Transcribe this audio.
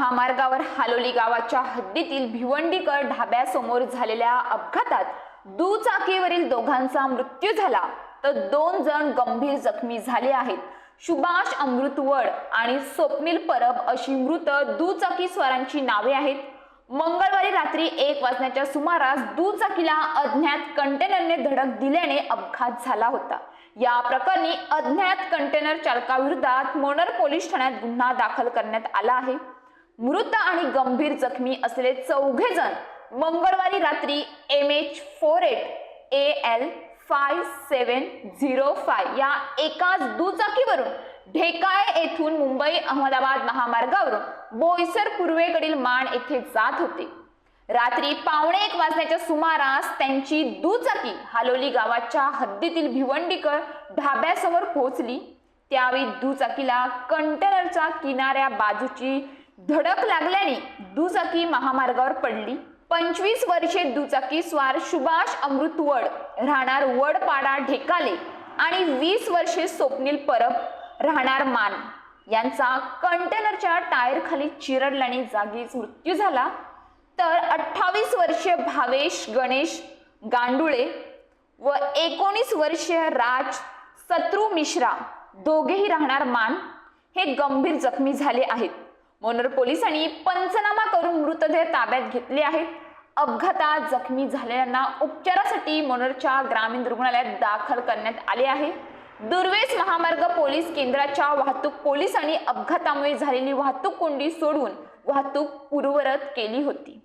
महामार्गावर हालोली गावाच्या हद्दीतील भिवंडीकर ढाब्यासमोर झालेल्या अपघातात दुचाकीवरील दोघांचा मृत्यू झाला तर 2 जण गंभीर जखमी झाले आहेत। सुभाष अमृतवड आणि स्वप्नील परब अशी मृत दुचाकी स्वारांची नावे आहेत। मंगळवारी रात्री 1 वाजण्याच्या सुमारास दुचाकीला अज्ञात कंटेनरने धडक दिल्याने अपघात झाला होता। या प्रकरणी अज्ञात कंटेनर चालकाविरोधात मोनर पोलीस ठाण्यात गुन्हा दाखल करण्यात आला आहे। मृत आणि गंभीर जखमी असलेले 4 जण मंगळवारी रात्री MH48 AL 5705 या एकाच दुचाकीवरून ढेकाळे येथून मुंबई अहमदाबाद महामार्गावरून बोईसर पूर्वेकडील माण येथे जात होते। रात्री 1:15 वाजण्याच्या सुमारास त्यांची दुचाकी हालोली गावाच्या हद्दीतील भिवंडीकर ढाब्यासमोर पोहोचली। त्यावेळी दुचाकीला कंटेनरच्या किनाऱ्या बाजूची धडक लागल्याने दुचाकी महामार्गावर पडली। 25 वर्षीय दुचाकी स्वार सुभाष अमृतवड राहणार वडपाडा ढेकाले आणि 20 वर्षीय स्वप्नील परब राहणार मान यांचा कंटेनरच्या टायर खाली चिरडल्याने जागीच मृत्यू झाला, तर 28 वर्षीय भावेश गणेश गांडुळे व 19 वर्षीय राज सत्रू मिश्रा दोघेही राहणार मान हे गंभीर जखमी झाले आहेत। मोनर पोलिसांनी पंचनामा करून मृतदेह ताब्यात घेतले आहेत। अपघातात जखमी झालेल्यांना उपचारासाठी मोनरच्या ग्रामीण रुग्णालयात दाखल करण्यात आले आहे। दुर्वेस महामार्ग पोलीस केंद्राच्या वाहतूक पोलिसांनी अपघातामुळे झालेली वाहतूक कोंडी सोडून वाहतूक पूर्ववत केली होती।